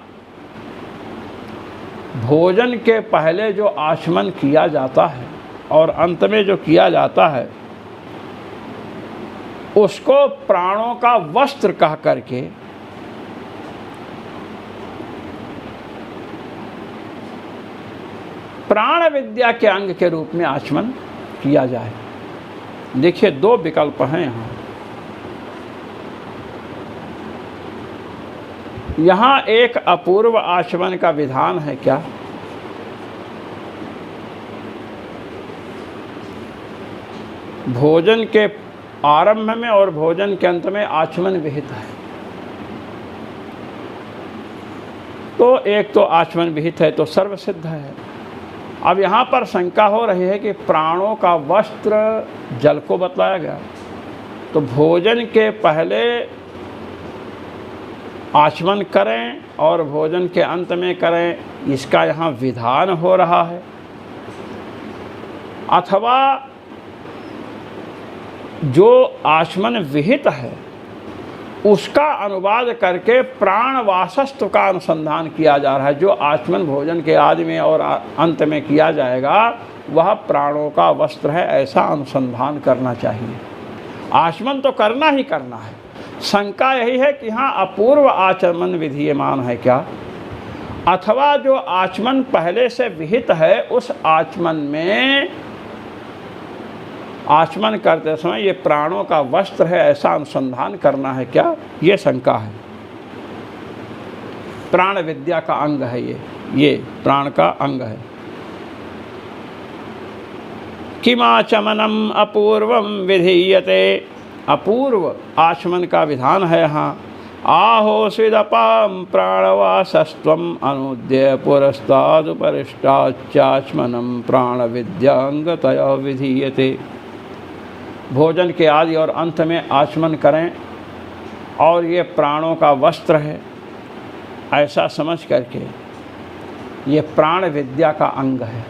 भोजन के पहले जो आचमन किया जाता है और अंत में जो किया जाता है उसको प्राणों का वस्त्र कह करके प्राण विद्या के अंग के रूप में आचमन किया जाए। देखिए दो विकल्प हैं यहाँ। यहाँ एक अपूर्व आचमन का विधान है क्या? भोजन के आरंभ में और भोजन के अंत में आचमन विहित है। तो एक तो आचमन विहित है तो सर्वसिद्ध है। अब यहाँ पर शंका हो रही है कि प्राणों का वस्त्र जल को बतलाया गया, तो भोजन के पहले आचमन करें और भोजन के अंत में करें, इसका यहाँ विधान हो रहा है। अथवा जो आचमन विहित है उसका अनुवाद करके प्राणवासस्त्व का अनुसंधान किया जा रहा है। जो आचमन भोजन के आदि में और अंत में किया जाएगा वह प्राणों का वस्त्र है, ऐसा अनुसंधान करना चाहिए। आचमन तो करना ही करना है। शंका यही है कि हाँ अपूर्व आचमन विधीयमान है क्या, अथवा जो आचमन पहले से विहित है उस आचमन में आचमन करते समय ये प्राणों का वस्त्र है, ऐसा अनुसंधान करना है क्या, ये शंका है। प्राण विद्या का अंग है ये प्राण का अंग है। किमाचमनम अपूर्वम विधीयते, अपूर्व आचमन का विधान है यहाँ। आहो स्विदपाम प्राणवासस्त्वम अनुद्य पुरस्तादुपरिष्टाचाचमनम प्राण विद्यांगतया विधीयते। भोजन के आदि और अंत में आचमन करें और ये प्राणों का वस्त्र है, ऐसा समझ करके ये प्राण विद्या का अंग है,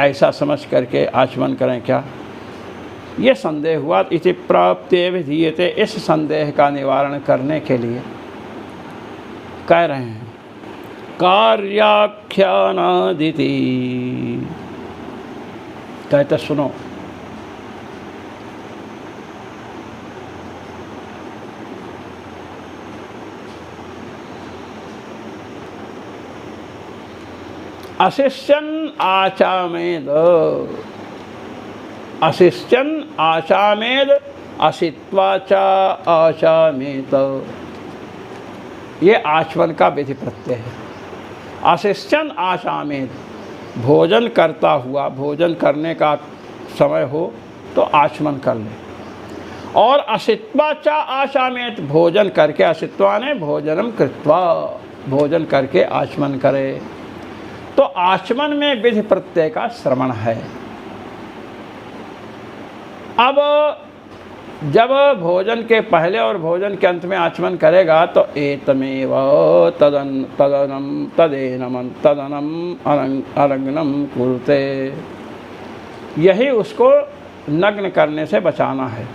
ऐसा समझ करके आचमन करें क्या, ये संदेह हुआ। इति प्राप्ते विधीयते, इस संदेह का निवारण करने के लिए कह रहे हैं कार्याख्यानादिति। कहते सुनो, अशिष्यन आचामेद, अशिष्यन आचामेद असित्वाचा आचामेत, ये आचमन का विधि प्रत्यय है। अशिष्यन आचामेद, भोजन करता हुआ, भोजन करने का समय हो तो आचमन कर ले, और असित्वाचा आचामेत, भोजन करके, असित्वा ने भोजनम कृत्वा, भोजन करके आचमन करे। तो आचमन में विधि प्रत्यय का श्रवण है। अब जब भोजन के पहले और भोजन के अंत में आचमन करेगा तो एतमेव तदेनम अनग्नम कुरुते, यही उसको नग्न करने से बचाना है।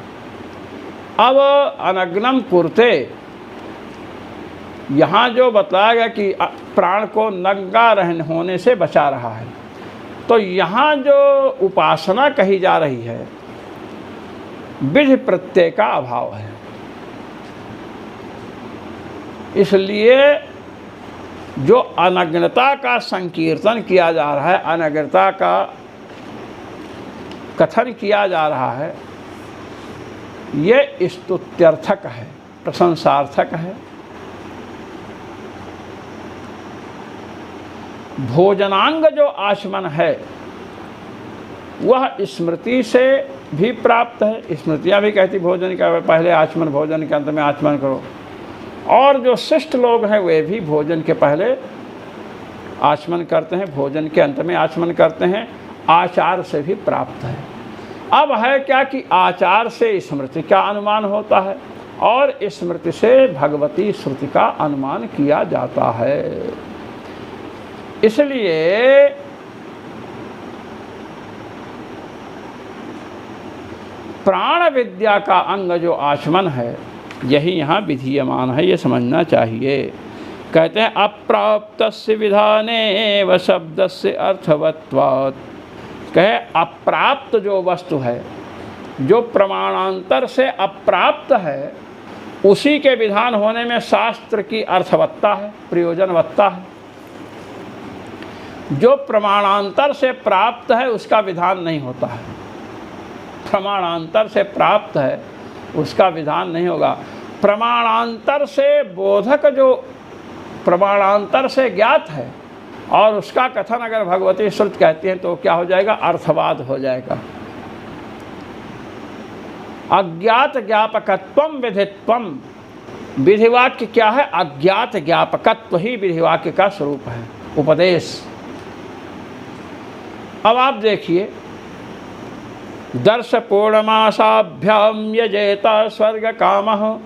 अब अनग्नम कुरुते, यहाँ जो बताया गया कि प्राण को नंगा रहने होने से बचा रहा है, तो यहाँ जो उपासना कही जा रही है विधि प्रत्यय का अभाव है। इसलिए जो अनग्नता का संकीर्तन किया जा रहा है, अनग्नता का कथन किया जा रहा है, ये स्तुत्यर्थक है, प्रशंसार्थक है। भोजनांग जो आचमन है वह स्मृति से भी प्राप्त है। स्मृतियाँ भी कहती भोजन का पहले आचमन, भोजन के अंत में आचमन करो। और जो शिष्ट लोग हैं वे भी भोजन के पहले आचमन करते हैं, भोजन के अंत में आचमन करते हैं, आचार से भी प्राप्त है। अब है क्या कि आचार से स्मृति का अनुमान होता है और स्मृति से भगवती श्रुति का अनुमान किया जाता है। इसलिए प्राण विद्या का अंग जो आचमन है यही यहाँ विधीयमान है, ये समझना चाहिए। कहते हैं अप्राप्तस्य विधाने व शब्दस्य अर्थवत्वात्, कहे अप्राप्त जो वस्तु है, जो प्रमाणांतर से अप्राप्त है, उसी के विधान होने में शास्त्र की अर्थवत्ता है, प्रयोजनवत्ता है। जो प्रमाणांतर से प्राप्त है उसका विधान नहीं होता है, प्रमाणांतर से प्राप्त है उसका विधान नहीं होगा। प्रमाणांतर से बोधक जो प्रमाणांतर से ज्ञात है और उसका कथन अगर भगवती श्रुति कहती है तो क्या हो जाएगा, अर्थवाद हो जाएगा। अज्ञात ज्ञापकत्वम विधित्वम, विधिवाक्य क्या है, अज्ञात ज्ञापकत्व ही विधिवाक्य का स्वरूप है, उपदेश। अब आप देखिए, दर्श पूर्णमासाभ्याम यजेता स्वर्ग कामः,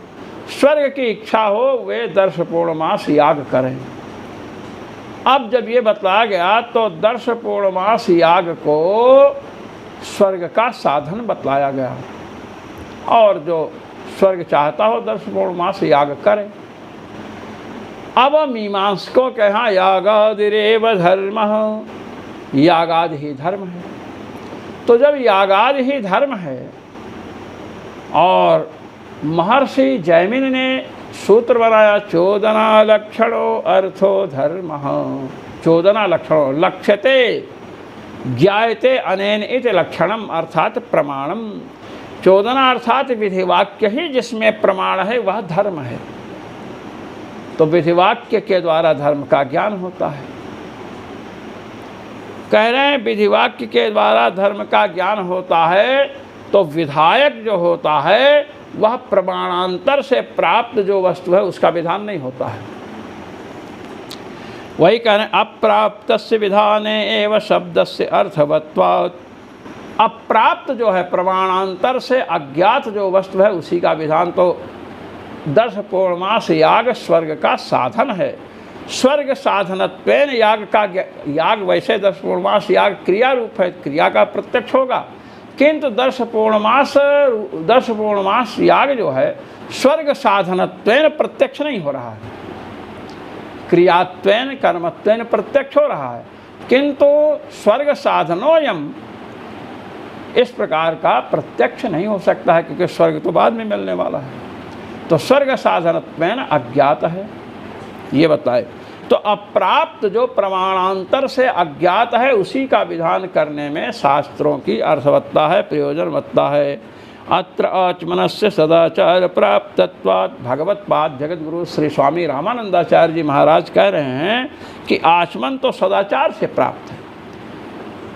स्वर्ग की इच्छा हो वे दर्श पूर्णमास याग करें। अब जब ये बताया गया तो दर्श पूर्णमास याग को स्वर्ग का साधन बतलाया गया। और जो स्वर्ग चाहता हो 10 पौर्णमास याग करे। अब मीमांसकों के यहाँ यागादिरेव धर्म, यागाद ही धर्म है। तो जब यागाद ही धर्म है और महर्षि जैमिन ने सूत्र बनाया चोदना लक्षणो अर्थो धर्म, चोदना लक्षणों लक्ष्यते ज्ञायते अनेन इति लक्षणम अर्थात प्रमाणम। चोदना अर्थात विधिवाक्य ही जिसमें प्रमाण है वह धर्म है। तो विधिवाक्य के द्वारा धर्म का ज्ञान होता है। कह रहे हैं विधिवाक्य के द्वारा धर्म का ज्ञान होता है, तो विधायक जो होता है वह प्रमाणांतर से प्राप्त जो वस्तु है उसका विधान नहीं होता है। वही कह रहे हैं अप्राप्तस्य विधाने एव शब्दस्य अर्थवत्वात्। अप्राप्त जो है प्रमाणांतर से अज्ञात जो वस्तु है उसी का विधान। तो 10 पौर्णमास याग स्वर्ग का साधन है। स्वर्ग साधनत्वेन याग का याग वैसे 10 पौर्णमास याग क्रिया रूप है, क्रिया का प्रत्यक्ष होगा, किंतु 10 पौर्णमास याग जो है स्वर्ग साधनत्वेन प्रत्यक्ष नहीं हो रहा है, क्रियात्वेन कर्मत्वेन प्रत्यक्ष हो रहा है, किंतु स्वर्ग साधनोयम इस प्रकार का प्रत्यक्ष नहीं हो सकता है, क्योंकि स्वर्ग तो बाद में मिलने वाला है। तो स्वर्ग साधनत्वेन अज्ञात है, ये बताए। तो अप्राप्त जो प्रमाणांतर से अज्ञात है उसी का विधान करने में शास्त्रों की अर्थवत्ता है, प्रयोजनवत्ता है। अत्र आचमनस्य सदाचार प्राप्तत्वात् भगवत्पाद जगतगुरु श्री स्वामी रामानंदाचार्य जी महाराज कह रहे हैं कि आचमन तो सदाचार से प्राप्त है,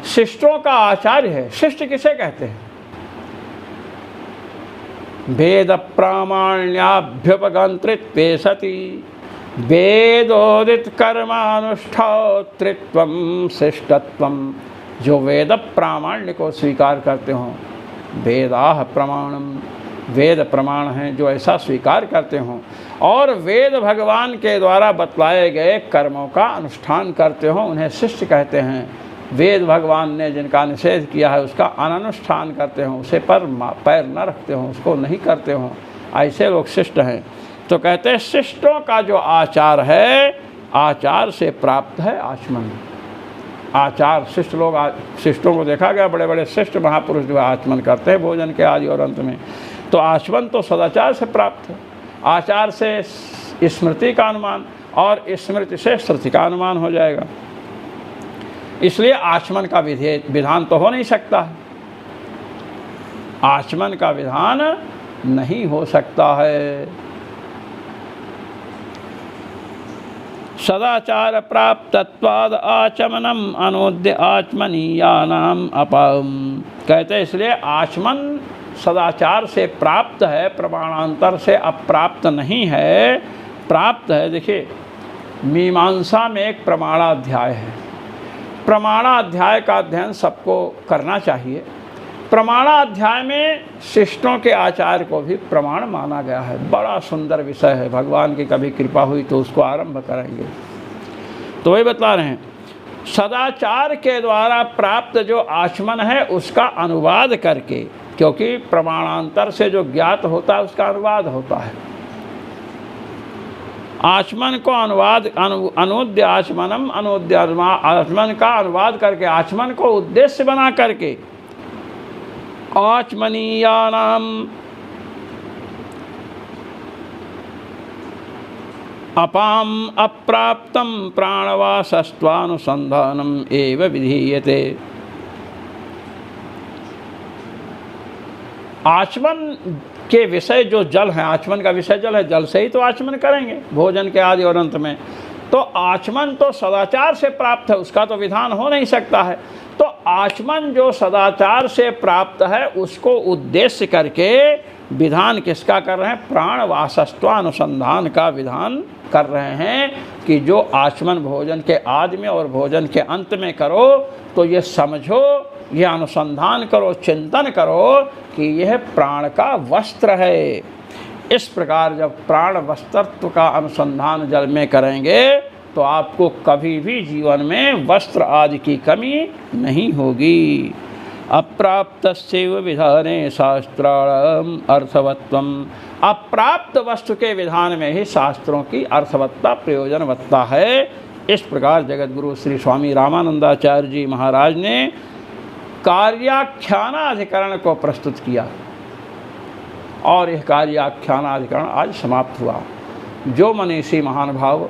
शिष्टों का आचार्य है। शिष्ट किसे कहते हैं? वेद प्रामाण्याभ्युपगंत्रित्वे सति वेदोदित कर्मानुष्ठातृत्वं शिष्टत्वं। जो वेद प्रामाण्य को स्वीकार करते हों, वेदाः प्रमाणम, वेद प्रमाण हैं, जो ऐसा स्वीकार करते हों और वेद भगवान के द्वारा बतलाए गए कर्मों का अनुष्ठान करते हों, उन्हें शिष्ट कहते हैं। वेद भगवान ने जिनका निषेध किया है उसका अनुष्ठान करते हों, उसे पर पैर न रखते हों, उसको नहीं करते हों, ऐसे लोग शिष्ट हैं। तो कहते हैं शिष्टों का जो आचार है, आचार से प्राप्त है आचमन। आचार शिष्ट लोग, शिष्टों को देखा गया बड़े बड़े शिष्ट महापुरुष जो आचमन करते हैं भोजन के आदि और अंत में। तो आचमन तो सदाचार से प्राप्त है। आचार से स्मृति का अनुमान और स्मृति से श्रुति का अनुमान हो जाएगा। इसलिए आचमन का विधान तो हो नहीं सकता है, आचमन का विधान नहीं हो सकता है। सदाचार प्राप्तत्वाद आचमनम अनोद्य आचमनीयानाम अपम। कहते इसलिए आचमन सदाचार से प्राप्त है, प्रमाणांतर से अप्राप्त नहीं है, प्राप्त है। देखिए मीमांसा में एक प्रमाणाध्याय है, प्रमाणाध्याय का अध्ययन सबको करना चाहिए। प्रमाणाध्याय में शिष्टों के आचार को भी प्रमाण माना गया है। बड़ा सुंदर विषय है, भगवान की कभी कृपा हुई तो उसको आरंभ करेंगे। तो वही बता रहे हैं सदाचार के द्वारा प्राप्त जो आचमन है उसका अनुवाद करके, क्योंकि प्रमाणांतर से जो ज्ञात होता है उसका अनुवाद होता है। आचमन को अनुवाद अनुद्य आचमनम, अनुद्य आचमन का अनुवाद करके, आचमन को उद्देश्य बना करके आचमनीयानाम अपाम अप्राप्तम प्राणवासस्त्वानुसंधानम एव विधीयते। आचमन के विषय जो जल है, आचमन का विषय जल है, जल से ही तो आचमन करेंगे भोजन के आदि और अंत में। तो आचमन तो सदाचार से प्राप्त है, उसका तो विधान हो नहीं सकता है। तो आचमन जो सदाचार से प्राप्त है उसको उद्देश्य करके विधान किसका कर रहे हैं? प्राणवासस्त्वानुसंधान का विधान कर रहे हैं कि जो आचमन भोजन के आदि में और भोजन के अंत में करो तो ये समझो, ये अनुसंधान करो, चिंतन करो कि यह प्राण का वस्त्र है। इस प्रकार जब प्राण वस्त्रत्व का अनुसंधान जल में करेंगे तो आपको कभी भी जीवन में वस्त्र आदि की कमी नहीं होगी। अप्राप्तस्यैव विधाने शास्त्राणाम अर्थवत्वम। अप्राप्त वस्तु के विधान में ही शास्त्रों की अर्थवत्ता प्रयोजनवत्ता है। इस प्रकार जगतगुरु श्री स्वामी रामानंदाचार्य जी महाराज ने कार्याख्यानाधिकरण को प्रस्तुत किया और यह कार्याख्यानाधिकरण आज समाप्त हुआ। जो मनीषी महान भाव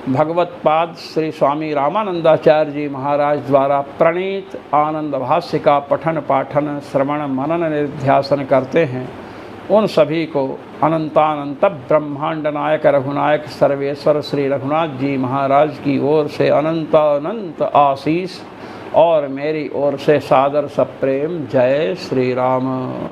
भगवत्पाद श्री स्वामी रामानंदाचार्य जी महाराज द्वारा प्रणीत आनंद भाष्य का पठन पाठन श्रवण मनन निध्यासन करते हैं, उन सभी को अनंतानंत ब्रह्मांड नायक रघुनायक सर्वेश्वर श्री रघुनाथ जी महाराज की ओर से अनंत अनंत आशीष और मेरी ओर से सादर सप्रेम जय श्री राम।